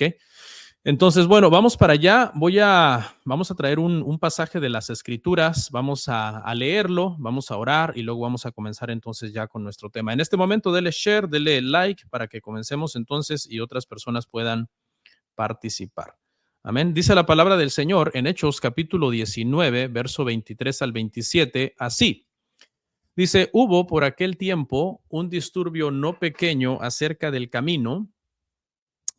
¿ok? Entonces, bueno, vamos para allá. Vamos a traer un pasaje de las Escrituras, vamos a leerlo, vamos a orar y luego vamos a comenzar entonces ya con nuestro tema. En este momento, dele share, dele like para que comencemos entonces y otras personas puedan participar. Amén. Dice la palabra del Señor en Hechos capítulo 19, verso 23 al 27, así. Dice, hubo por aquel tiempo un disturbio no pequeño acerca del camino,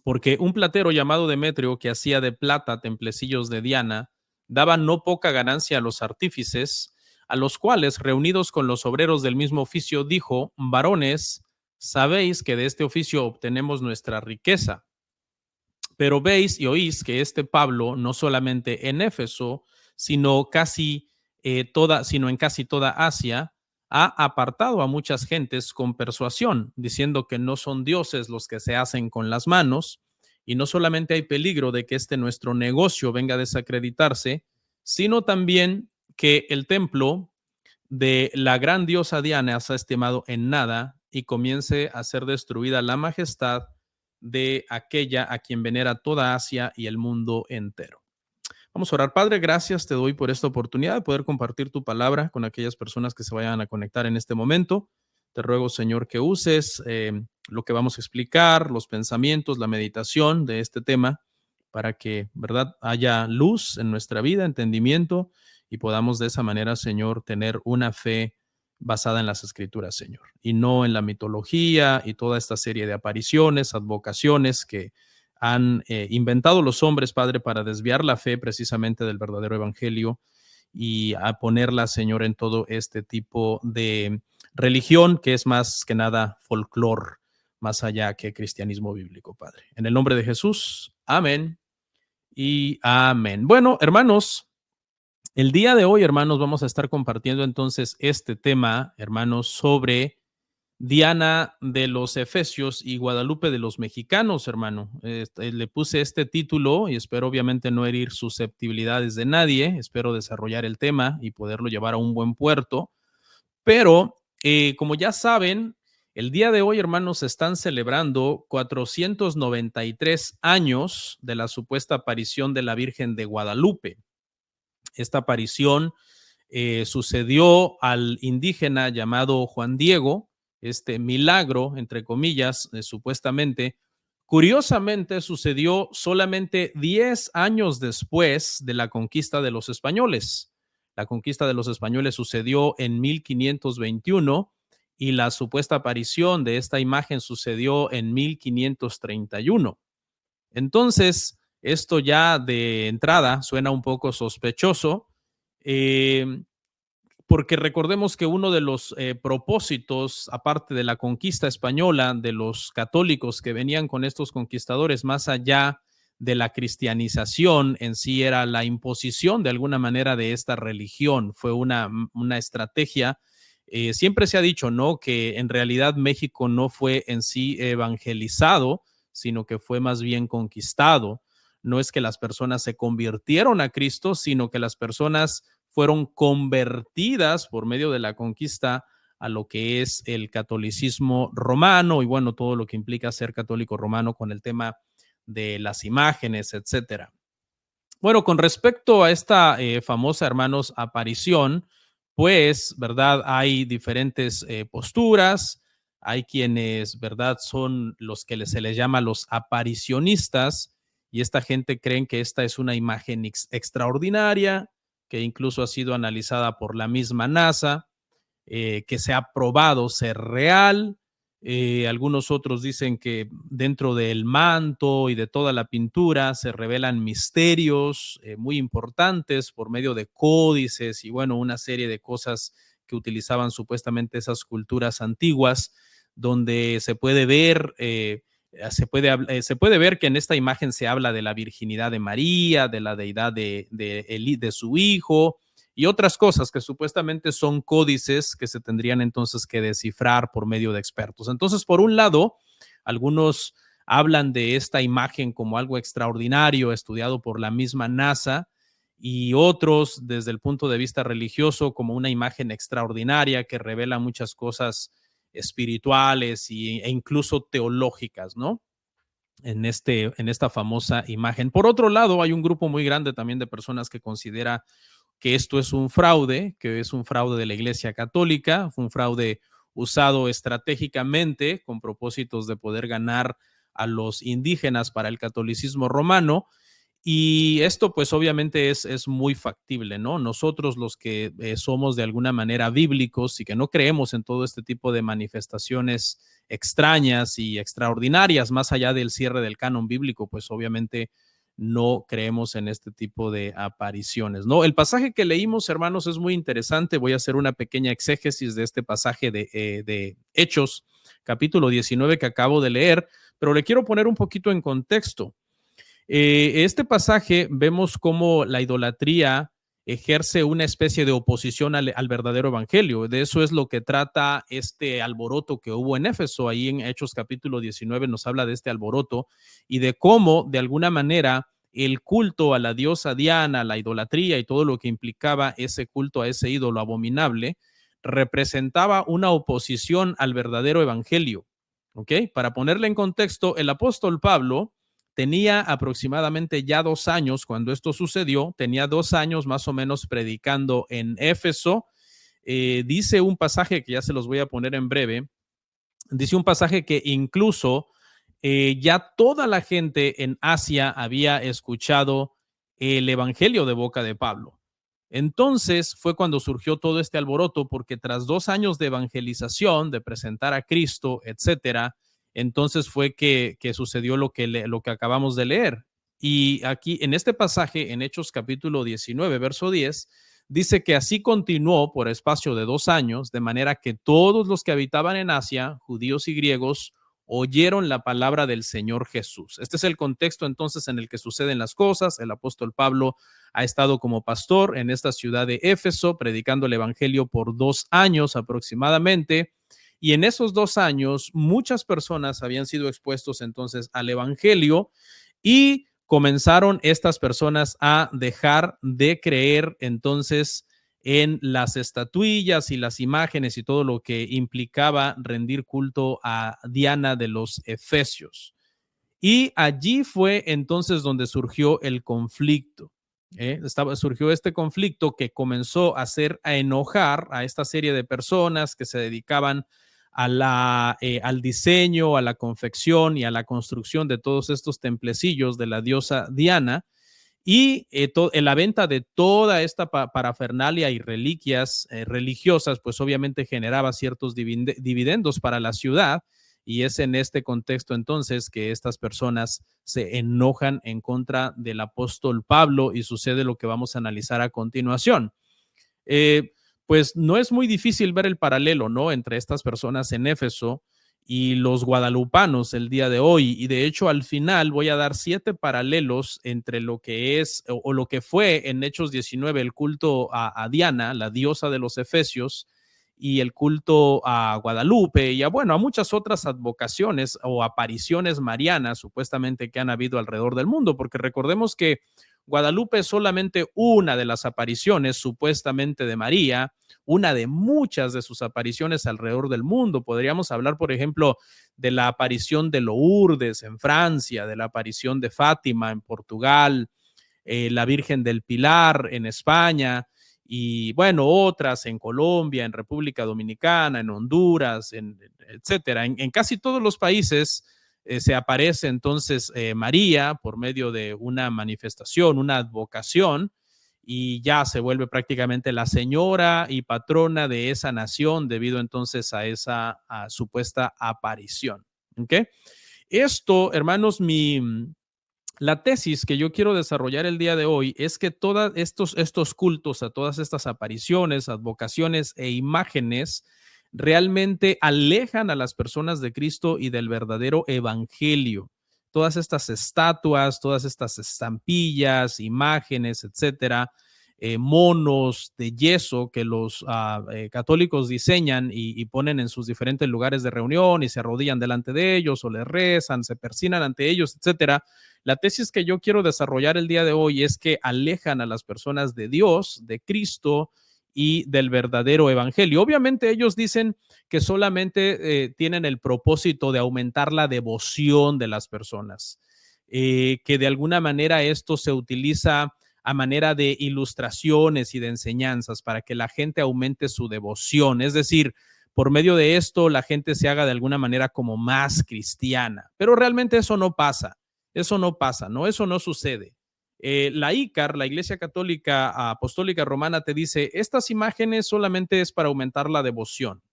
porque un platero llamado Demetrio, que hacía de plata templecillos de Diana, daba no poca ganancia a los artífices, a los cuales, reunidos con los obreros del mismo oficio, dijo, varones, sabéis que de este oficio obtenemos nuestra riqueza. Pero veis y oís que este Pablo, no solamente en Éfeso, sino sino en casi toda Asia, ha apartado a muchas gentes con persuasión, diciendo que no son dioses los que se hacen con las manos, y no solamente hay peligro de que este nuestro negocio venga a desacreditarse, sino también que el templo de la gran diosa Diana se ha estimado en nada y comience a ser destruida la majestad de aquella a quien venera toda Asia y el mundo entero. Vamos a orar. Padre, gracias te doy por esta oportunidad de poder compartir tu palabra con aquellas personas que se vayan a conectar en este momento. Te ruego, Señor, que uses lo que vamos a explicar, los pensamientos, la meditación de este tema, para que, ¿verdad?, haya luz en nuestra vida, entendimiento, y podamos de esa manera, Señor, tener una fe basada en las Escrituras, Señor, y no en la mitología y toda esta serie de apariciones, advocaciones que han inventado los hombres, Padre, para desviar la fe precisamente del verdadero evangelio y a ponerla, Señor, en todo este tipo de religión que es más que nada folclor, más allá que cristianismo bíblico, Padre. En el nombre de Jesús, amén y amén. Bueno, hermanos, el día de hoy, hermanos, vamos a estar compartiendo entonces este tema, hermanos, sobre Diana de los Efesios y Guadalupe de los Mexicanos, hermano. Le puse este título y espero obviamente no herir susceptibilidades de nadie, espero desarrollar el tema y poderlo llevar a un buen puerto, pero como ya saben, el día de hoy, hermanos, se están celebrando 493 años de la supuesta aparición de la Virgen de Guadalupe. Esta aparición sucedió al indígena llamado Juan Diego, este milagro, entre comillas, supuestamente, curiosamente sucedió solamente 10 años después de la conquista de los españoles. La conquista de los españoles sucedió en 1521 y la supuesta aparición de esta imagen sucedió en 1531. Entonces, esto ya de entrada suena un poco sospechoso, eh, porque recordemos que uno de los propósitos, aparte de la conquista española, de los católicos que venían con estos conquistadores, más allá de la cristianización en sí, era la imposición de alguna manera de esta religión. Fue una estrategia. Siempre se ha dicho, ¿no?, que en realidad México no fue en sí evangelizado, sino que fue más bien conquistado. No es que las personas se convirtieron a Cristo, sino que las personas fueron convertidas por medio de la conquista a lo que es el catolicismo romano y bueno, todo lo que implica ser católico romano con el tema de las imágenes, etcétera. Bueno, con respecto a esta famosa, hermanos, aparición, pues, ¿verdad? Hay diferentes posturas, hay quienes, ¿verdad?, son los que se les llama los aparicionistas, y esta gente creen que esta es una imagen extraordinaria, que incluso ha sido analizada por la misma NASA, que se ha probado ser real. Algunos otros dicen que dentro del manto y de toda la pintura se revelan misterios muy importantes por medio de códices y bueno, una serie de cosas que utilizaban supuestamente esas culturas antiguas, donde se puede ver, se puede ver que en esta imagen se habla de la virginidad de María, de la deidad de su hijo, y otras cosas que supuestamente son códices que se tendrían entonces que descifrar por medio de expertos. Entonces, por un lado, algunos hablan de esta imagen como algo extraordinario estudiado por la misma NASA y otros desde el punto de vista religioso como una imagen extraordinaria que revela muchas cosas espirituales e incluso teológicas, ¿no? en esta famosa imagen. Por otro lado, hay un grupo muy grande también de personas que considera que esto es un fraude, que es un fraude de la Iglesia Católica, fue un fraude usado estratégicamente con propósitos de poder ganar a los indígenas para el catolicismo romano. Y esto pues obviamente es muy factible, ¿no? Nosotros los que somos de alguna manera bíblicos y que no creemos en todo este tipo de manifestaciones extrañas y extraordinarias, más allá del cierre del canon bíblico, pues obviamente no creemos en este tipo de apariciones, ¿no? El pasaje que leímos, hermanos, es muy interesante. Voy a hacer una pequeña exégesis de este pasaje de Hechos, capítulo 19 que acabo de leer, pero le quiero poner un poquito en contexto. Este pasaje vemos cómo la idolatría ejerce una especie de oposición al verdadero evangelio. De eso es lo que trata este alboroto que hubo en Éfeso. Ahí en Hechos capítulo 19 nos habla de este alboroto y de cómo de alguna manera el culto a la diosa Diana, la idolatría y todo lo que implicaba ese culto a ese ídolo abominable, representaba una oposición al verdadero evangelio. ¿Ok? Para ponerle en contexto, el apóstol Pablo tenía aproximadamente ya 2 años cuando esto sucedió, tenía 2 años más o menos predicando en Éfeso. Dice un pasaje que ya se los voy a poner en breve, dice un pasaje que incluso ya toda la gente en Asia había escuchado el evangelio de boca de Pablo. Entonces fue cuando surgió todo este alboroto, porque tras 2 años de evangelización, de presentar a Cristo, etcétera, entonces fue que sucedió lo que acabamos de leer. Y aquí en este pasaje, en Hechos capítulo 19, verso 10, dice que así continuó por espacio de 2 años, de manera que todos los que habitaban en Asia, judíos y griegos, oyeron la palabra del Señor Jesús. Este es el contexto entonces en el que suceden las cosas. El apóstol Pablo ha estado como pastor en esta ciudad de Éfeso, predicando el evangelio por 2 años aproximadamente. Y en esos 2 años, muchas personas habían sido expuestos entonces al evangelio y comenzaron estas personas a dejar de creer entonces en las estatuillas y las imágenes y todo lo que implicaba rendir culto a Diana de los Efesios. Y allí fue entonces donde surgió el conflicto. Surgió este conflicto que comenzó a hacer a enojar a esta serie de personas que se dedicaban al diseño, a la confección y a la construcción de todos estos templecillos de la diosa Diana y en la venta de toda esta parafernalia y reliquias religiosas, pues obviamente generaba ciertos dividendos para la ciudad. Y es en este contexto entonces que estas personas se enojan en contra del apóstol Pablo y sucede lo que vamos a analizar a continuación. Pues no es muy difícil ver el paralelo, ¿no? Entre estas personas en Éfeso y los guadalupanos el día de hoy. Y de hecho, al final voy a dar 7 paralelos entre lo que es o lo que fue en Hechos 19 el culto a Diana, la diosa de los Efesios, y el culto a Guadalupe y bueno, a muchas otras advocaciones o apariciones marianas supuestamente que han habido alrededor del mundo, porque recordemos que Guadalupe es solamente una de las apariciones supuestamente de María, una de muchas de sus apariciones alrededor del mundo. Podríamos hablar, por ejemplo, de la aparición de Lourdes en Francia, de la aparición de Fátima en Portugal, la Virgen del Pilar en España y bueno, otras en Colombia, en República Dominicana, en Honduras, etcétera. En casi todos los países se aparece entonces María por medio de una manifestación, una advocación, y ya se vuelve prácticamente la señora y patrona de esa nación debido entonces a esa supuesta aparición. ¿Okay? Esto, hermanos, la tesis que yo quiero desarrollar el día de hoy es que todos estos cultos, a todas estas apariciones, advocaciones e imágenes realmente alejan a las personas de Cristo y del verdadero evangelio. Todas estas estatuas, todas estas estampillas, imágenes, etcétera, monos de yeso que los católicos diseñan y ponen en sus diferentes lugares de reunión y se arrodillan delante de ellos o les rezan, se persinan ante ellos, etcétera. La tesis que yo quiero desarrollar el día de hoy es que alejan a las personas de Dios, de Cristo y del verdadero evangelio. Obviamente ellos dicen que solamente tienen el propósito de aumentar la devoción de las personas, que de alguna manera esto se utiliza a manera de ilustraciones y de enseñanzas para que la gente aumente su devoción. Es decir, por medio de esto la gente se haga de alguna manera como más cristiana. Pero realmente eso no pasa. Eso no pasa, ¿no? Eso no sucede. La ICAR, la Iglesia Católica Apostólica Romana, te dice, estas imágenes solamente es para aumentar la devoción.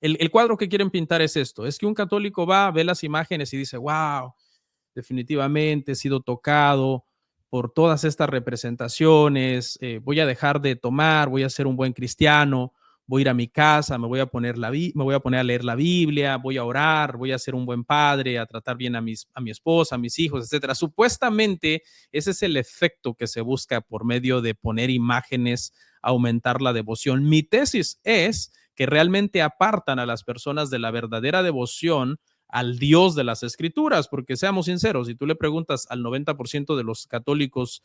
El cuadro que quieren pintar es esto, es que un católico va, ve las imágenes y dice, wow, definitivamente he sido tocado por todas estas representaciones, voy a dejar de tomar, voy a ser un buen cristiano, voy a ir a mi casa, me voy a poner me voy a poner a leer la Biblia, voy a orar, voy a ser un buen padre, a tratar bien a mi esposa, a mis hijos, etcétera. Supuestamente ese es el efecto que se busca por medio de poner imágenes, aumentar la devoción. Mi tesis es que realmente apartan a las personas de la verdadera devoción al Dios de las Escrituras, porque seamos sinceros, si tú le preguntas al 90% de los católicos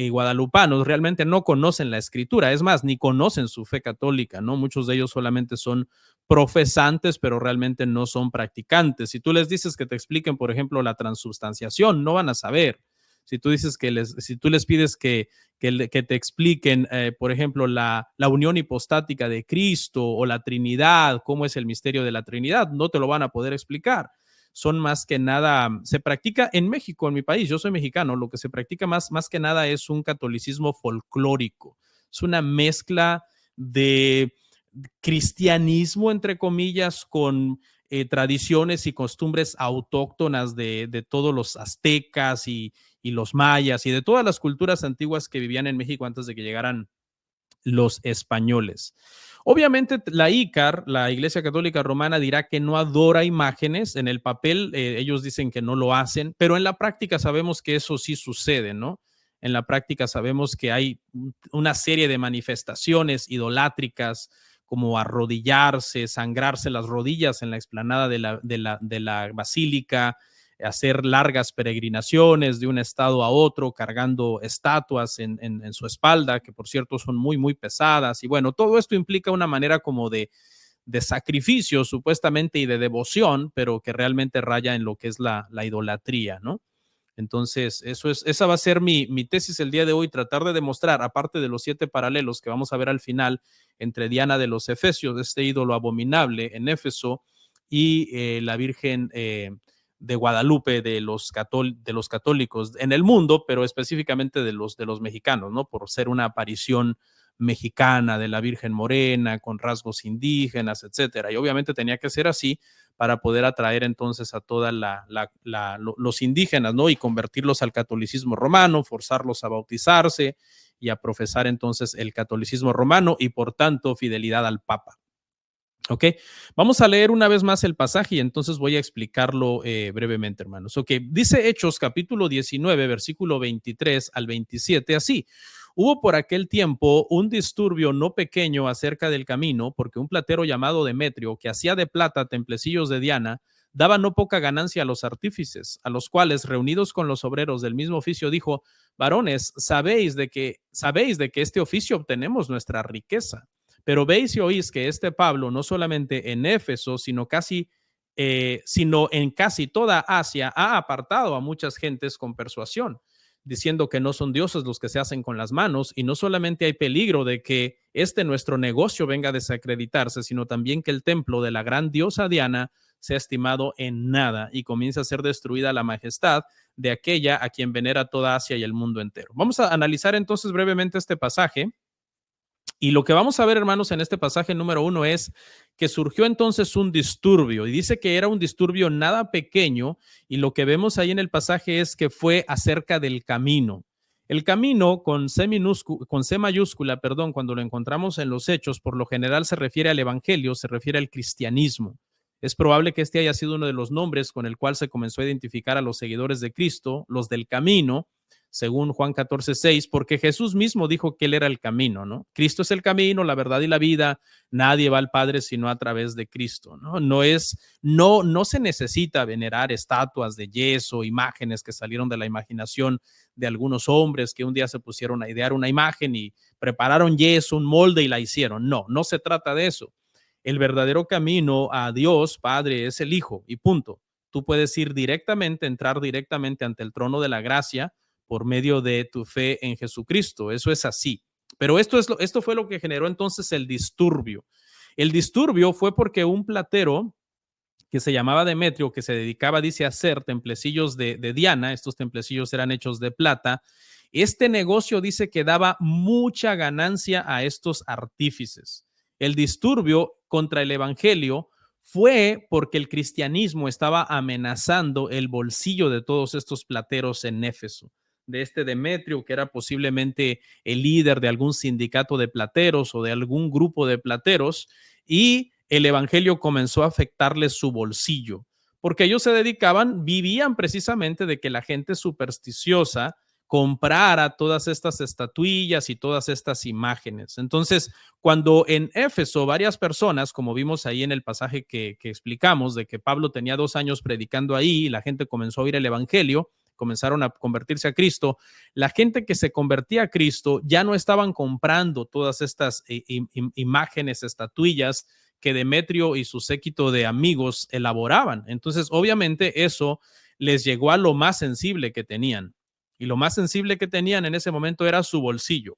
guadalupanos, realmente no conocen la Escritura, es más, ni conocen su fe católica, ¿no? Muchos de ellos solamente son profesantes, pero realmente no son practicantes. Si tú les dices que te expliquen, por ejemplo, la transubstanciación, no van a saber. Si tú dices si tú les pides que te expliquen, por ejemplo, la unión hipostática de Cristo o la Trinidad, cómo es el misterio de la Trinidad, no te lo van a poder explicar. Son más que nada, se practica en México, en mi país, yo soy mexicano, lo que se practica más que nada es un catolicismo folclórico, es una mezcla de cristianismo, entre comillas, con tradiciones y costumbres autóctonas de todos los aztecas y los mayas y de todas las culturas antiguas que vivían en México antes de que llegaran los españoles. Obviamente la ICAR, la Iglesia Católica Romana, dirá que no adora imágenes. En el papel ellos dicen que no lo hacen, pero en la práctica sabemos que eso sí sucede, ¿no? En la práctica sabemos que hay una serie de manifestaciones idolátricas como arrodillarse, sangrarse las rodillas en la explanada de la basílica, hacer largas peregrinaciones de un estado a otro, cargando estatuas en su espalda, que por cierto son muy pesadas. Y bueno, todo esto implica una manera como de sacrificio supuestamente y de devoción, pero que realmente raya en lo que es la idolatría, ¿no? Entonces, esa va a ser mi tesis el día de hoy, tratar de demostrar, aparte de los 7 paralelos que vamos a ver al final, entre Diana de los Efesios, este ídolo abominable en Éfeso, y la Virgen de Guadalupe de los católicos en el mundo, pero específicamente de los mexicanos, ¿no? Por ser una aparición mexicana de la Virgen Morena, con rasgos indígenas, etcétera. Y obviamente tenía que ser así para poder atraer entonces a toda los indígenas, ¿no? Y convertirlos al catolicismo romano, forzarlos a bautizarse y a profesar entonces el catolicismo romano y por tanto fidelidad al Papa. Ok, vamos a leer una vez más el pasaje y entonces voy a explicarlo brevemente, hermanos. Ok, dice Hechos capítulo 19, versículo 23 al 27, así. Hubo por aquel tiempo un disturbio no pequeño acerca del camino, porque un platero llamado Demetrio, que hacía de plata templecillos de Diana, daba no poca ganancia a los artífices, a los cuales, reunidos con los obreros del mismo oficio, dijo: varones, sabéis de que este oficio obtenemos nuestra riqueza. Pero veis y oís que este Pablo, no solamente en Éfeso, sino en casi toda Asia, ha apartado a muchas gentes con persuasión, diciendo que no son dioses los que se hacen con las manos, y no solamente hay peligro de que nuestro negocio venga a desacreditarse, sino también que el templo de la gran diosa Diana sea estimado en nada y comience a ser destruida la majestad de aquella a quien venera toda Asia y el mundo entero. Vamos a analizar entonces brevemente este pasaje. Y lo que vamos a ver, hermanos, en este pasaje número 1 es que surgió entonces un disturbio, y dice que era un disturbio nada pequeño, y lo que vemos ahí en el pasaje es que fue acerca del camino. El camino con C mayúscula, perdón, cuando lo encontramos en los Hechos, por lo general se refiere al Evangelio, se refiere al cristianismo. Es probable que este haya sido uno de los nombres con el cual se comenzó a identificar a los seguidores de Cristo, los del camino. según Juan 14:6, porque Jesús mismo dijo que Él era el camino, ¿no? Cristo es el camino, la verdad y la vida. Nadie va al Padre sino a través de Cristo, ¿no? No se necesita venerar estatuas de yeso, imágenes que salieron de la imaginación de algunos hombres que un día se pusieron a idear una imagen y prepararon yeso, un molde y la hicieron. No, no se trata de eso. El verdadero camino a Dios Padre es el Hijo y punto. Tú puedes ir directamente, entrar directamente ante el trono de la gracia por medio de tu fe en Jesucristo. Eso es así. Pero esto fue lo que generó entonces el disturbio. El disturbio fue porque un platero que se llamaba Demetrio, que se dedicaba, dice, a hacer templecillos de Diana, estos templecillos eran hechos de plata, este negocio dice que daba mucha ganancia a estos artífices. El disturbio contra el evangelio fue porque el cristianismo estaba amenazando el bolsillo de todos estos plateros en Éfeso, de este Demetrio, que era posiblemente el líder de algún sindicato de plateros o de algún grupo de plateros, y el evangelio comenzó a afectarles su bolsillo, porque ellos se dedicaban, vivían precisamente de que la gente supersticiosa comprara todas estas estatuillas y todas estas imágenes. Entonces, cuando en Éfeso varias personas, como vimos ahí en el pasaje que explicamos, de que Pablo tenía 2 años predicando ahí y la gente comenzó a oír el evangelio, comenzaron a convertirse a Cristo, la gente que se convertía a Cristo ya no estaban comprando todas estas imágenes, estatuillas que Demetrio y su séquito de amigos elaboraban. Entonces, obviamente, eso les llegó a lo más sensible que tenían. Y lo más sensible que tenían en ese momento era su bolsillo.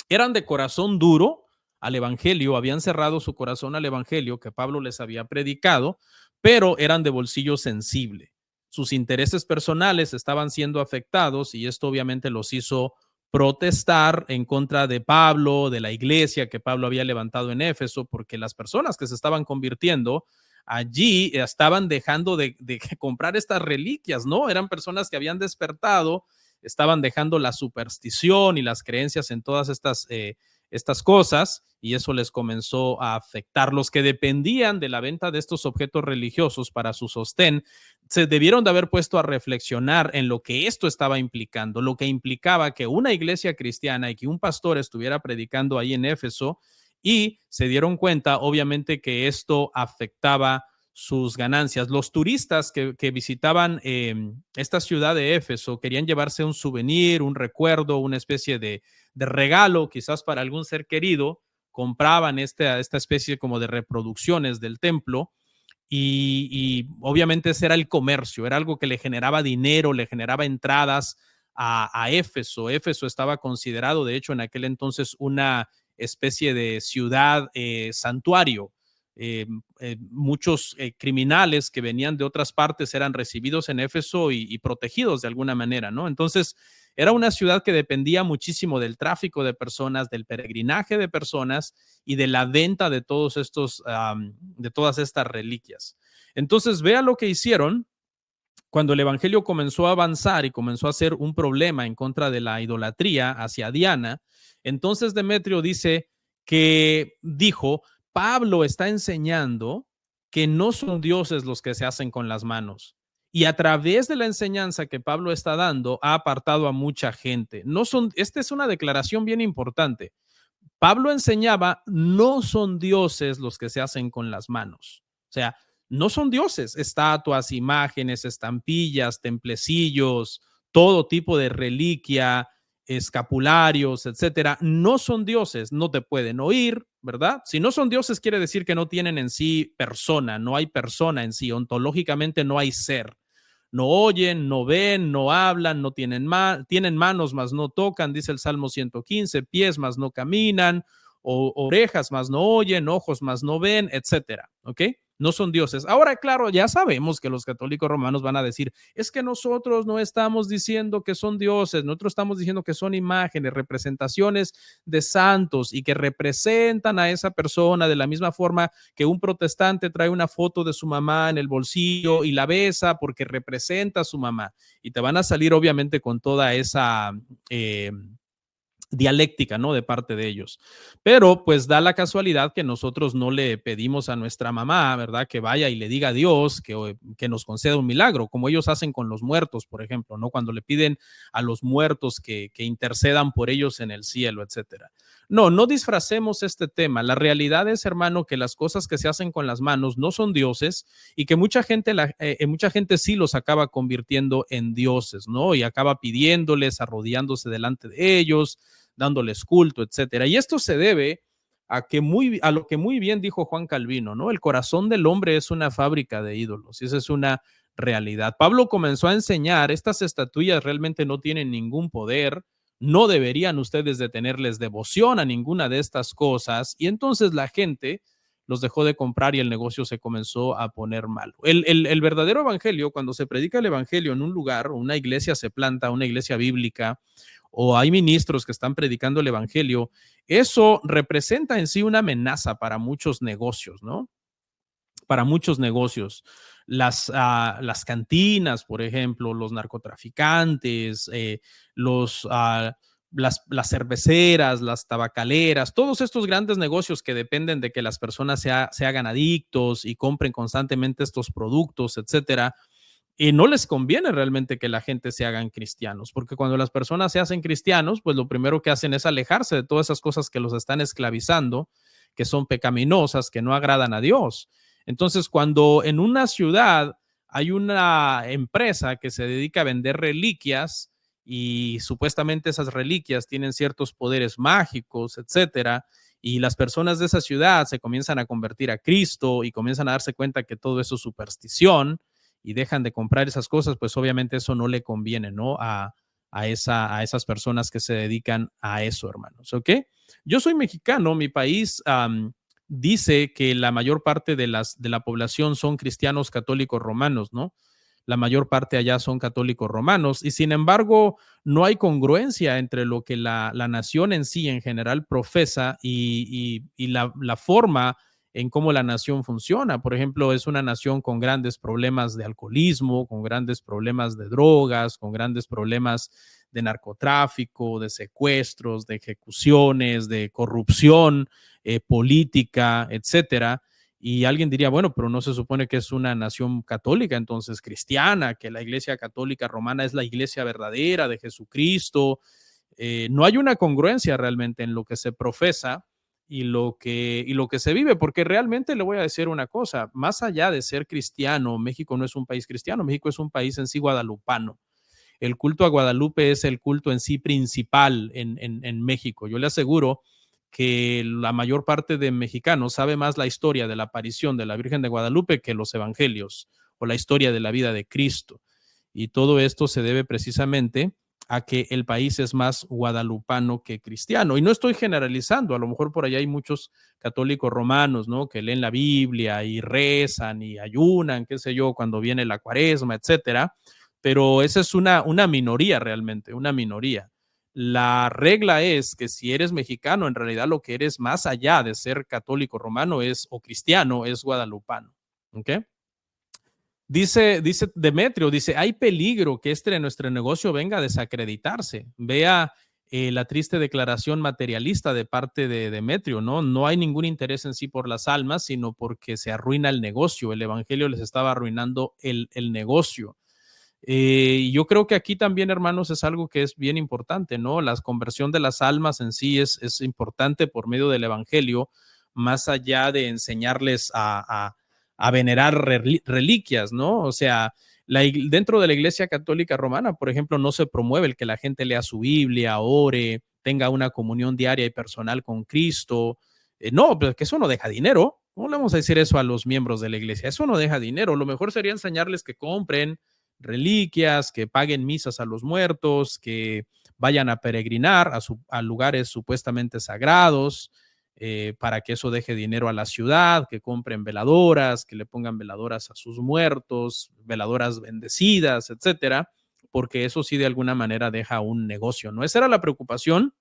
Eran de corazón duro al evangelio, habían cerrado su corazón al evangelio que Pablo les había predicado, pero eran de bolsillo sensible. Sus intereses personales estaban siendo afectados y esto obviamente los hizo protestar en contra de Pablo, de la iglesia que Pablo había levantado en Éfeso, porque las personas que se estaban convirtiendo allí estaban dejando de comprar estas reliquias, ¿no? Eran personas que habían despertado, estaban dejando la superstición y las creencias en todas estas cosas, y eso les comenzó a afectar. Los que dependían de la venta de estos objetos religiosos para su sostén se debieron de haber puesto a reflexionar en lo que esto estaba implicando, lo que implicaba que una iglesia cristiana y que un pastor estuviera predicando ahí en Éfeso, y se dieron cuenta, obviamente, que esto afectaba sus ganancias. Los turistas que visitaban esta ciudad de Éfeso querían llevarse un souvenir, un recuerdo, una especie de regalo, quizás para algún ser querido, compraban esta especie como de reproducciones del templo y obviamente ese era el comercio, era algo que le generaba dinero, le generaba entradas a Éfeso. Éfeso estaba considerado, de hecho, en aquel entonces una especie de ciudad santuario. Muchos criminales que venían de otras partes eran recibidos en Éfeso y protegidos de alguna manera, ¿no? Entonces, era una ciudad que dependía muchísimo del tráfico de personas, del peregrinaje de personas y de la venta de todos de todas estas reliquias. Entonces, vea lo que hicieron cuando el evangelio comenzó a avanzar y comenzó a ser un problema en contra de la idolatría hacia Diana. Entonces Demetrio dice que dijo, Pablo está enseñando que no son dioses los que se hacen con las manos. Y a través de la enseñanza que Pablo está dando, ha apartado a mucha gente. Esta es una declaración bien importante. Pablo enseñaba, no son dioses los que se hacen con las manos. O sea, no son dioses, estatuas, imágenes, estampillas, templecillos, todo tipo de reliquia, escapularios, etcétera, no son dioses, no te pueden oír, ¿verdad? Si no son dioses, quiere decir que no tienen en sí persona, no hay persona en sí, ontológicamente no hay ser. No oyen, no ven, no hablan, no tienen manos, mas no tocan, dice el Salmo 115, pies, mas no caminan, o orejas, mas no oyen, ojos, mas no ven, etcétera, ¿ok? No son dioses. Ahora, claro, ya sabemos que los católicos romanos van a decir, es que nosotros no estamos diciendo que son dioses, nosotros estamos diciendo que son imágenes, representaciones de santos y que representan a esa persona de la misma forma que un protestante trae una foto de su mamá en el bolsillo y la besa porque representa a su mamá. Y te van a salir obviamente con toda esa dialéctica, ¿no? De parte de ellos. Pero pues da la casualidad que nosotros no le pedimos a nuestra mamá, ¿verdad? Que vaya y le diga a Dios que nos conceda un milagro, como ellos hacen con los muertos, por ejemplo, ¿no? Cuando le piden a los muertos que intercedan por ellos en el cielo, etcétera. No, no disfracemos este tema. La realidad es, hermano, que las cosas que se hacen con las manos no son dioses y que mucha gente sí los acaba convirtiendo en dioses, ¿no? Y acaba pidiéndoles, arrodillándose delante de ellos, dándoles culto, etcétera. Y esto se debe a lo que muy bien dijo Juan Calvino, ¿no? El corazón del hombre es una fábrica de ídolos y esa es una realidad. Pablo comenzó a enseñar, estas estatuillas realmente no tienen ningún poder, no deberían ustedes de tenerles devoción a ninguna de estas cosas, y entonces la gente los dejó de comprar y el negocio se comenzó a poner malo. El verdadero evangelio, cuando se predica el evangelio en un lugar, una iglesia se planta, una iglesia bíblica, o hay ministros que están predicando el evangelio, eso representa en sí una amenaza para muchos negocios, ¿no? Para muchos negocios. Las cantinas, por ejemplo, los narcotraficantes, las cerveceras, las tabacaleras, todos estos grandes negocios que dependen de que las personas se hagan adictos y compren constantemente estos productos, etcétera, y no les conviene realmente que la gente se hagan cristianos, porque cuando las personas se hacen cristianos, pues lo primero que hacen es alejarse de todas esas cosas que los están esclavizando, que son pecaminosas, que no agradan a Dios. Entonces, cuando en una ciudad hay una empresa que se dedica a vender reliquias y supuestamente esas reliquias tienen ciertos poderes mágicos, etcétera, y las personas de esa ciudad se comienzan a convertir a Cristo y comienzan a darse cuenta que todo eso es superstición, y dejan de comprar esas cosas, pues obviamente eso no le conviene, ¿no? A esas personas que se dedican a eso, hermanos, ¿ok? Yo soy mexicano, mi país dice que la mayor parte de la población son cristianos católicos romanos, ¿no? La mayor parte allá son católicos romanos y sin embargo no hay congruencia entre lo que la nación en sí en general profesa y la forma en cómo la nación funciona. Por ejemplo, es una nación con grandes problemas de alcoholismo, con grandes problemas de drogas, con grandes problemas de narcotráfico, de secuestros, de ejecuciones, de corrupción política, etcétera. Y alguien diría, bueno, pero no se supone que es una nación católica, entonces cristiana, que la iglesia católica romana es la iglesia verdadera de Jesucristo. No hay una congruencia realmente en lo que se profesa y lo que se vive, porque realmente le voy a decir una cosa, más allá de ser cristiano, México no es un país cristiano, México es un país en sí guadalupano. El culto a Guadalupe es el culto en sí principal en México. Yo le aseguro que la mayor parte de mexicanos sabe más la historia de la aparición de la Virgen de Guadalupe que los evangelios o la historia de la vida de Cristo. Y todo esto se debe precisamente a que el país es más guadalupano que cristiano. Y no estoy generalizando, a lo mejor por allá hay muchos católicos romanos, ¿no? Que leen la Biblia y rezan y ayunan, qué sé yo, cuando viene la cuaresma, etcétera. Pero esa es una minoría realmente, una minoría. La regla es que si eres mexicano, en realidad lo que eres más allá de ser católico romano es o cristiano, es guadalupano. ¿Ok? Dice Demetrio, dice, hay peligro que nuestro negocio venga a desacreditarse. Vea la triste declaración materialista de parte de Demetrio, ¿no? No hay ningún interés en sí por las almas, sino porque se arruina el negocio. El evangelio les estaba arruinando el negocio. Yo creo que aquí también, hermanos, es algo que es bien importante, ¿no? La conversión de las almas en sí es importante por medio del evangelio, más allá de enseñarles a venerar reliquias, ¿no? O sea, dentro de la Iglesia Católica Romana, por ejemplo, no se promueve el que la gente lea su Biblia, ore, tenga una comunión diaria y personal con Cristo. No, pero que eso no deja dinero. ¿Cómo le vamos a decir eso a los miembros de la iglesia? Eso no deja dinero. Lo mejor sería enseñarles que compren reliquias, que paguen misas a los muertos, que vayan a peregrinar a lugares supuestamente sagrados, para que eso deje dinero a la ciudad, que compren veladoras, que le pongan veladoras a sus muertos, veladoras bendecidas, etcétera, porque eso sí de alguna manera deja un negocio, ¿no? Esa era la preocupación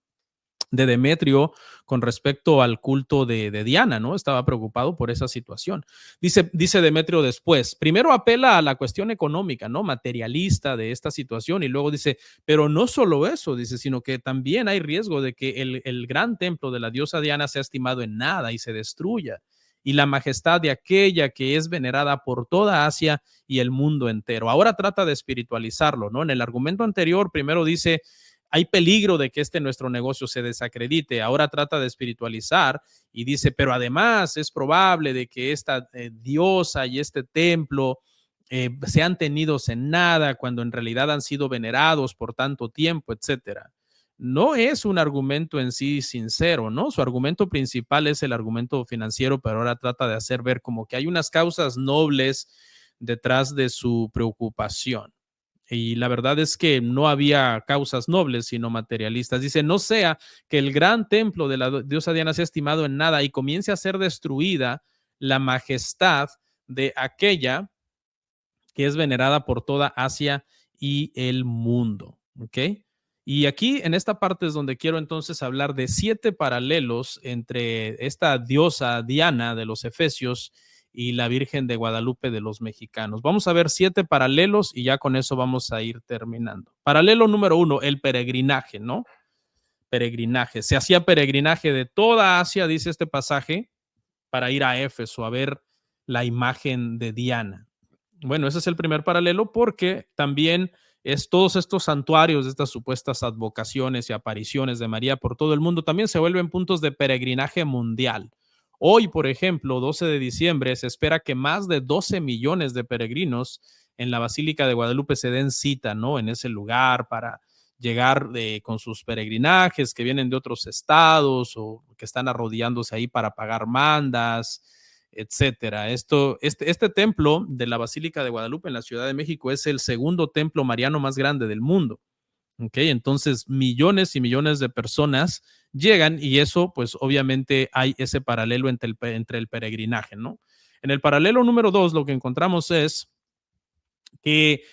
de Demetrio con respecto al culto de Diana, ¿no? Estaba preocupado por esa situación. Dice Demetrio después, primero apela a la cuestión económica, ¿no? Materialista de esta situación y luego dice, pero no solo eso, dice, sino que también hay riesgo de que el gran templo de la diosa Diana sea estimado en nada y se destruya y la majestad de aquella que es venerada por toda Asia y el mundo entero. Ahora trata de espiritualizarlo, ¿no? En el argumento anterior, primero dice, hay peligro de que nuestro negocio se desacredite. Ahora trata de espiritualizar y dice, pero además es probable de que esta diosa y este templo sean tenidos en nada cuando en realidad han sido venerados por tanto tiempo, etcétera. No es un argumento en sí sincero, ¿no? Su argumento principal es el argumento financiero, pero ahora trata de hacer ver como que hay unas causas nobles detrás de su preocupación. Y la verdad es que no había causas nobles, sino materialistas. Dice, no sea que el gran templo de la diosa Diana sea estimado en nada y comience a ser destruida la majestad de aquella que es venerada por toda Asia y el mundo. ¿Ok? Y aquí en esta parte es donde quiero entonces hablar de 7 paralelos entre esta diosa Diana de los Efesios y la Virgen de Guadalupe de los mexicanos. Vamos a ver 7 paralelos y ya con eso vamos a ir terminando. Paralelo número 1, el peregrinaje, ¿no? Peregrinaje. Se hacía peregrinaje de toda Asia, dice este pasaje, para ir a Éfeso a ver la imagen de Diana. Bueno, ese es el primer paralelo porque también es todos estos santuarios, estas supuestas advocaciones y apariciones de María por todo el mundo, también se vuelven puntos de peregrinaje mundial. Hoy, por ejemplo, 12 de diciembre, se espera que más de 12 millones de peregrinos en la Basílica de Guadalupe se den cita, ¿no? En ese lugar para llegar con sus peregrinajes que vienen de otros estados o que están arrodillándose ahí para pagar mandas, etcétera. Este templo de la Basílica de Guadalupe en la Ciudad de México es el segundo templo mariano más grande del mundo. ¿Okay? Entonces, millones y millones de personas llegan y eso, pues obviamente hay ese paralelo entre el peregrinaje, ¿no? En el paralelo número 2, lo que encontramos es que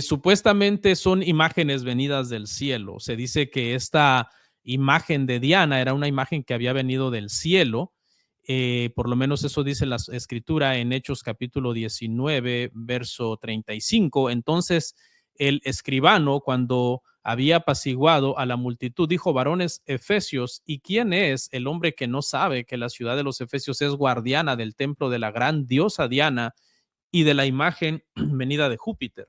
supuestamente son imágenes venidas del cielo. Se dice que esta imagen de Diana era una imagen que había venido del cielo. Por lo menos eso dice la escritura en Hechos capítulo 19, verso 35. Entonces el escribano, cuando había apaciguado a la multitud, dijo, varones efesios, ¿y quién es el hombre que no sabe que la ciudad de los efesios es guardiana del templo de la gran diosa Diana y de la imagen venida de Júpiter?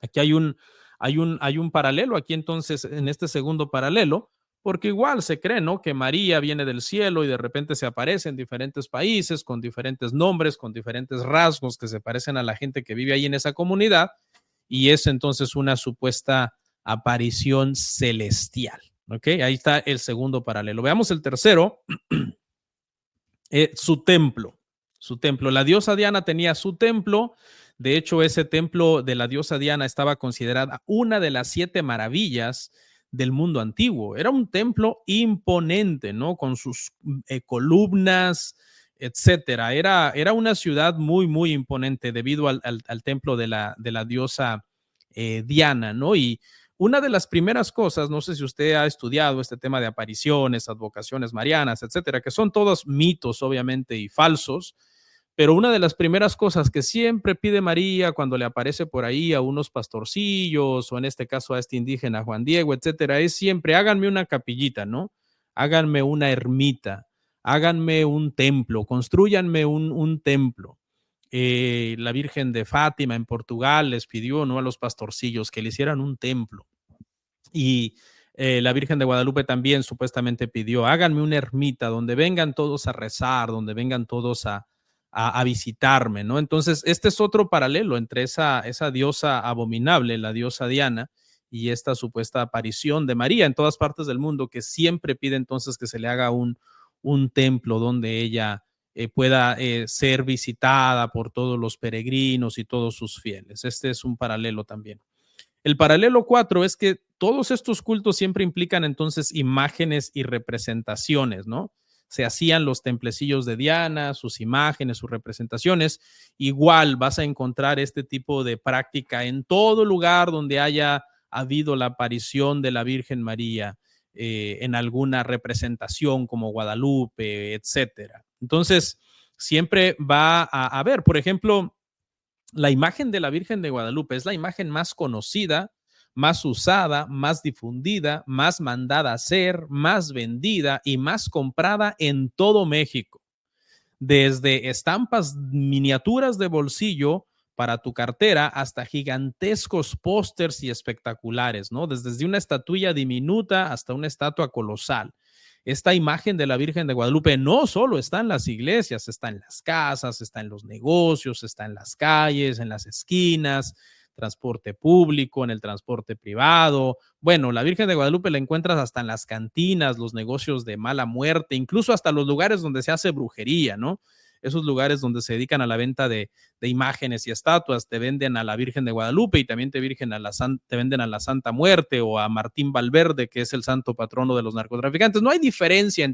Aquí hay un paralelo, aquí entonces en este segundo paralelo, porque igual se cree, ¿no? Que María viene del cielo y de repente se aparece en diferentes países, con diferentes nombres, con diferentes rasgos que se parecen a la gente que vive ahí en esa comunidad, y es entonces una supuesta aparición celestial. ¿Ok? Ahí está el segundo paralelo. Veamos el tercero, su templo. Su templo. La diosa Diana tenía su templo. De hecho, ese templo de la diosa Diana estaba considerada una de las 7 maravillas del mundo antiguo. Era un templo imponente, ¿no? Con sus columnas, etcétera. Era una ciudad muy, muy imponente debido al templo de la diosa Diana, ¿no? Y una de las primeras cosas, no sé si usted ha estudiado este tema de apariciones, advocaciones marianas, etcétera, que son todos mitos, obviamente, y falsos, pero una de las primeras cosas que siempre pide María cuando le aparece por ahí a unos pastorcillos, o en este caso a este indígena Juan Diego, etcétera, es siempre háganme una capillita, ¿no? Háganme una ermita, háganme un templo, construyanme un templo. La Virgen de Fátima en Portugal les pidió, ¿no?, a los pastorcillos que le hicieran un templo. Y la Virgen de Guadalupe también supuestamente pidió, háganme una ermita donde vengan todos a rezar, donde vengan todos a visitarme, ¿no? Entonces, este es otro paralelo entre esa diosa abominable, la diosa Diana, y esta supuesta aparición de María en todas partes del mundo, que siempre pide entonces que se le haga un templo donde ella pueda ser visitada por todos los peregrinos y todos sus fieles. Este es un paralelo también. El paralelo 4 es que todos estos cultos siempre implican entonces imágenes y representaciones, ¿no? Se hacían los templecillos de Diana, sus imágenes, sus representaciones. Igual vas a encontrar este tipo de práctica en todo lugar donde haya habido la aparición de la Virgen María. en alguna representación como Guadalupe, etcétera. Entonces, siempre va a haber, por ejemplo, la imagen de la Virgen de Guadalupe es la imagen más conocida, más usada, más difundida, más mandada a hacer, más vendida y más comprada en todo México, desde estampas miniaturas de bolsillo para tu cartera hasta gigantescos pósters y espectaculares, ¿no? Desde una estatuilla diminuta hasta una estatua colosal. Esta imagen de la Virgen de Guadalupe no solo está en las iglesias, está en las casas, está en los negocios, está en las calles, en las esquinas, transporte público, en el transporte privado. Bueno, la Virgen de Guadalupe la encuentras hasta en las cantinas, los negocios de mala muerte, incluso hasta los lugares donde se hace brujería, ¿no? Esos lugares donde se dedican a la venta de imágenes y estatuas, te venden a la Virgen de Guadalupe y también te venden a la Santa Muerte o a Martín Valverde, que es el santo patrono de los narcotraficantes. No hay diferencia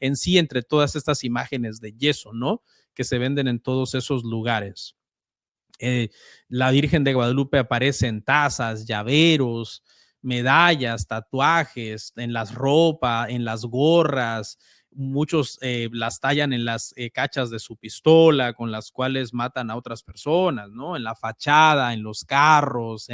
en sí entre todas estas imágenes de yeso, ¿no? Que se venden en todos esos lugares. La Virgen de Guadalupe aparece en tazas, llaveros, medallas, tatuajes, en las ropas, en las gorras. Muchos las tallan en las cachas de su pistola con las cuales matan a otras personas, ¿no? En la fachada, en los carros,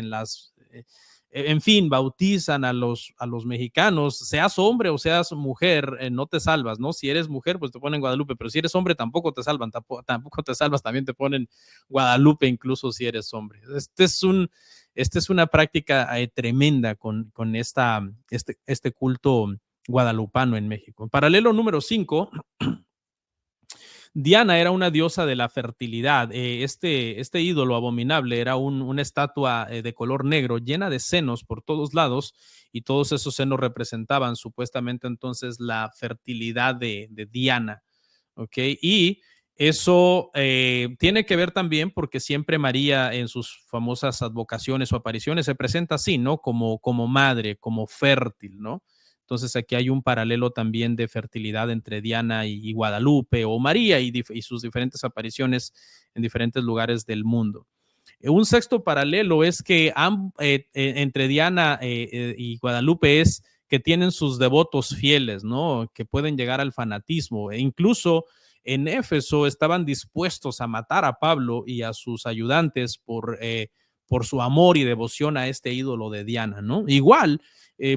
en fin, bautizan a los mexicanos, seas hombre o seas mujer, no te salvas, ¿no? Si eres mujer, pues te ponen Guadalupe, pero si eres hombre tampoco te salvan, tampoco te salvas, también te ponen Guadalupe, incluso si eres hombre. Esta es una práctica tremenda con este culto guadalupano en México. Paralelo número 5. Diana era una diosa de la fertilidad. Este ídolo abominable era una estatua de color negro llena de senos por todos lados y todos esos senos representaban supuestamente entonces la fertilidad de Diana. ¿Ok? Y eso tiene que ver también porque siempre María en sus famosas advocaciones o apariciones se presenta así, ¿no? Como madre, como fértil, ¿no? Entonces aquí hay un paralelo también de fertilidad entre Diana y Guadalupe o María y sus diferentes apariciones en diferentes lugares del mundo. Un sexto paralelo es que entre Diana y Guadalupe es que tienen sus devotos fieles, ¿no? Que pueden llegar al fanatismo. E incluso en Éfeso estaban dispuestos a matar a Pablo y a sus ayudantes por su amor y devoción a este ídolo de Diana, ¿no? Igual,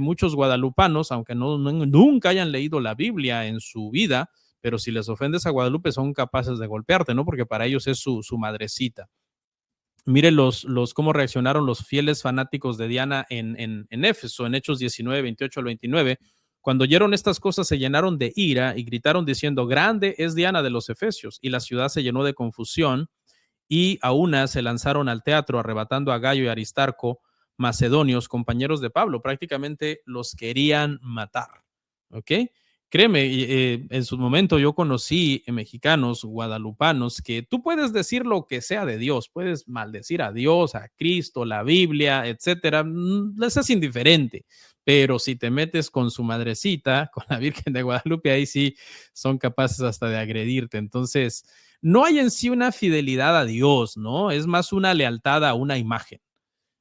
muchos guadalupanos, aunque nunca hayan leído la Biblia en su vida, pero si les ofendes a Guadalupe son capaces de golpearte, ¿no? Porque para ellos es su madrecita. Mire cómo reaccionaron los fieles fanáticos de Diana en Éfeso, en Hechos 19, 28 al 29. Cuando oyeron estas cosas se llenaron de ira y gritaron diciendo, grande es Diana de los Efesios. Y la ciudad se llenó de confusión y a una se lanzaron al teatro arrebatando a Gallo y Aristarco, macedonios, compañeros de Pablo. Prácticamente los querían matar. ¿Ok? Créeme, en su momento yo conocí mexicanos, guadalupanos, que tú puedes decir lo que sea de Dios, puedes maldecir a Dios, a Cristo, la Biblia, etcétera, les es indiferente, pero si te metes con su madrecita, con la Virgen de Guadalupe, ahí sí son capaces hasta de agredirte. Entonces, no hay en sí una fidelidad a Dios, ¿no? Es más una lealtad a una imagen.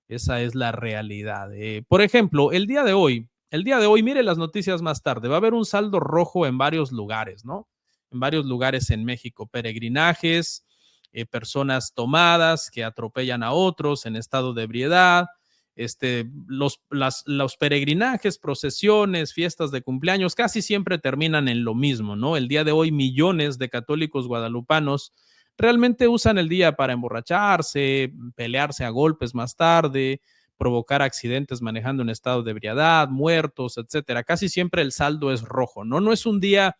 Esa es la realidad. Por ejemplo, el día de hoy, mire las noticias más tarde, va a haber un saldo rojo en varios lugares, ¿no? En varios lugares en México, peregrinajes, personas tomadas que atropellan a otros en estado de ebriedad, los peregrinajes, procesiones, fiestas de cumpleaños, casi siempre terminan en lo mismo, ¿no? El día de hoy, millones de católicos guadalupanos realmente usan el día para emborracharse, pelearse a golpes más tarde, provocar accidentes manejando en estado de ebriedad, muertos, etcétera. Casi siempre el saldo es rojo, ¿no? No es un día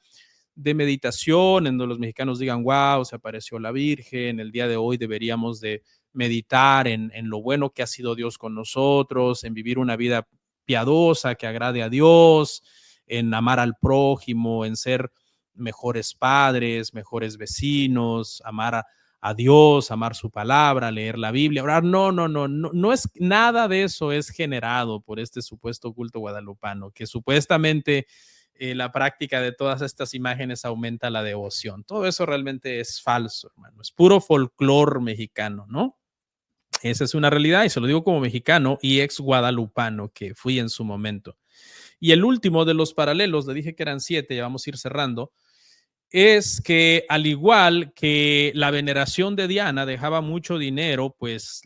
de meditación en donde los mexicanos digan, wow, se apareció la Virgen, el día de hoy deberíamos de meditar en lo bueno que ha sido Dios con nosotros, en vivir una vida piadosa que agrade a Dios, en amar al prójimo, en ser mejores padres, mejores vecinos, amar a Dios, amar su palabra, leer la Biblia, orar. No es nada de eso es generado por este supuesto culto guadalupano, que supuestamente la práctica de todas estas imágenes aumenta la devoción. Todo eso realmente es falso, hermano. Es puro folclore mexicano, ¿no? Esa es una realidad y se lo digo como mexicano y ex guadalupano que fui en su momento. Y el último de los paralelos, le dije que eran 7, ya vamos a ir cerrando, es que al igual que la veneración de Diana dejaba mucho dinero, pues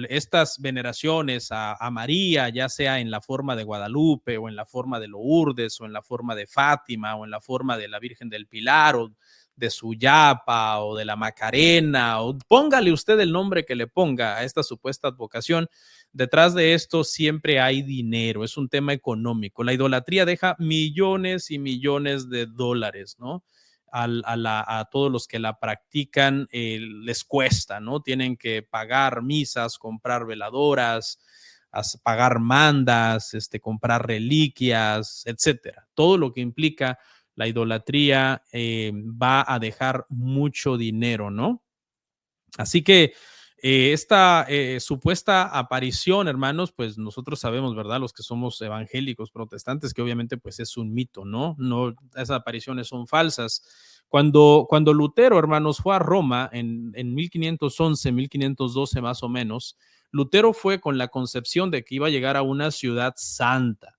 estas veneraciones a María, ya sea en la forma de Guadalupe o en la forma de Lourdes o en la forma de Fátima o en la forma de la Virgen del Pilar o de Suyapa o de la Macarena, o póngale usted el nombre que le ponga a esta supuesta advocación, detrás de esto siempre hay dinero, es un tema económico. La idolatría deja millones y millones de dólares, ¿no? A todos los que la practican les cuesta, ¿no? Tienen que pagar misas, comprar veladoras, pagar mandas, comprar reliquias, etcétera. Todo lo que implica la idolatría va a dejar mucho dinero, ¿no? Así que esta supuesta aparición, hermanos, pues nosotros sabemos, ¿verdad? Los que somos evangélicos, protestantes, que obviamente pues es un mito, ¿no? No, esas apariciones son falsas. Cuando Lutero, hermanos, fue a Roma en 1511, 1512 más o menos, Lutero fue con la concepción de que iba a llegar a una ciudad santa,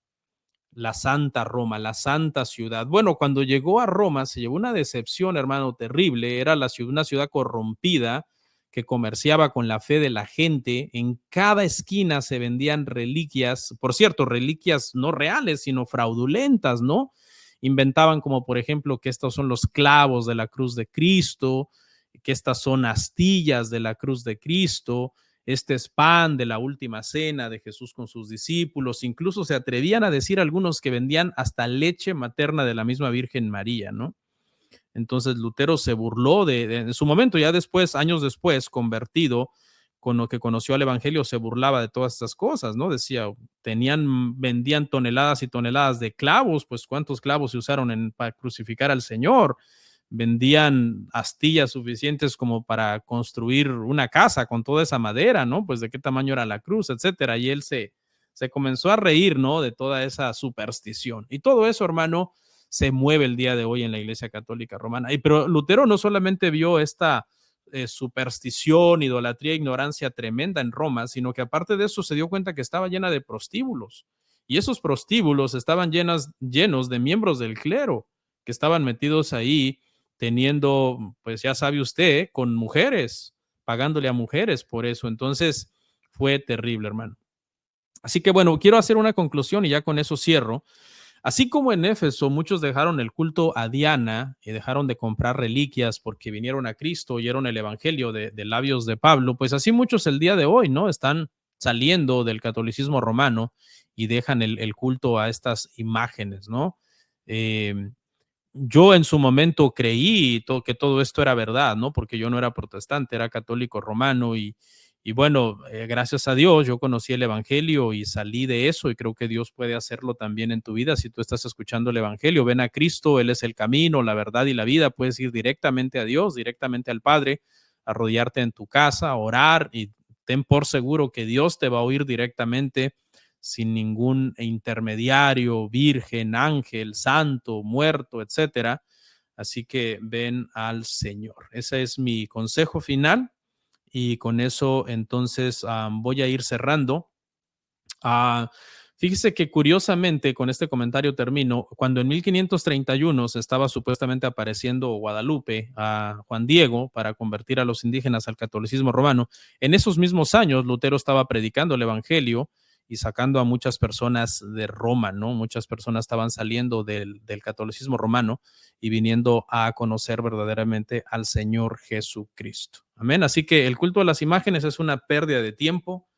la Santa Roma, la Santa Ciudad. Bueno, cuando llegó a Roma se llevó una decepción, hermano, terrible. Era una ciudad corrompida que comerciaba con la fe de la gente. En cada esquina se vendían reliquias, por cierto, reliquias no reales, sino fraudulentas, ¿no? Inventaban como, por ejemplo, que estos son los clavos de la cruz de Cristo, que estas son astillas de la cruz de Cristo, este es pan de la última cena de Jesús con sus discípulos. Incluso se atrevían a decir algunos que vendían hasta leche materna de la misma Virgen María, ¿no? Entonces Lutero se burló en su momento, ya después, años después, convertido, con lo que conoció al Evangelio, se burlaba de todas estas cosas, ¿no? Decía, vendían toneladas y toneladas de clavos, pues ¿cuántos clavos se usaron para crucificar al Señor? Vendían astillas suficientes como para construir una casa con toda esa madera, ¿no? Pues de qué tamaño era la cruz, etcétera. Y él se comenzó a reír, ¿no? De toda esa superstición. Y todo eso, hermano, se mueve el día de hoy en la Iglesia Católica Romana. Pero Lutero no solamente vio esta superstición, idolatría, ignorancia tremenda en Roma, sino que aparte de eso se dio cuenta que estaba llena de prostíbulos. Y esos prostíbulos estaban llenos de miembros del clero que estaban metidos ahí teniendo, pues ya sabe usted, con mujeres, pagándole a mujeres por eso. Entonces fue terrible, hermano. Así que bueno, quiero hacer una conclusión y ya con eso cierro. Así como en Éfeso muchos dejaron el culto a Diana y dejaron de comprar reliquias porque vinieron a Cristo, oyeron el evangelio de labios de Pablo, pues así muchos el día de hoy, ¿no? Están saliendo del catolicismo romano y dejan el culto a estas imágenes, ¿no? Yo en su momento creí que todo esto era verdad, ¿no? Porque yo no era protestante, era católico romano y bueno, gracias a Dios yo conocí el Evangelio y salí de eso y creo que Dios puede hacerlo también en tu vida. Si tú estás escuchando el Evangelio, ven a Cristo, Él es el camino, la verdad y la vida. Puedes ir directamente a Dios, directamente al Padre, arrodillarte en tu casa, orar y ten por seguro que Dios te va a oír directamente sin ningún intermediario, virgen, ángel, santo, muerto, etcétera. Así que ven al Señor. Ese es mi consejo final y con eso entonces voy a ir cerrando. Fíjese que curiosamente, con este comentario termino, cuando en 1531 se estaba supuestamente apareciendo Guadalupe a Juan Diego para convertir a los indígenas al catolicismo romano, en esos mismos años Lutero estaba predicando el Evangelio y sacando a muchas personas de Roma, ¿no? Muchas personas estaban saliendo del catolicismo romano y viniendo a conocer verdaderamente al Señor Jesucristo. Amén. Así que el culto a las imágenes es una pérdida de tiempo,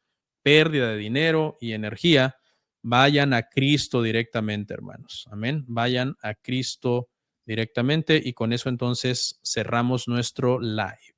pérdida de dinero y energía. Vayan a Cristo directamente, hermanos. Amén. Vayan a Cristo directamente y con eso entonces cerramos nuestro live.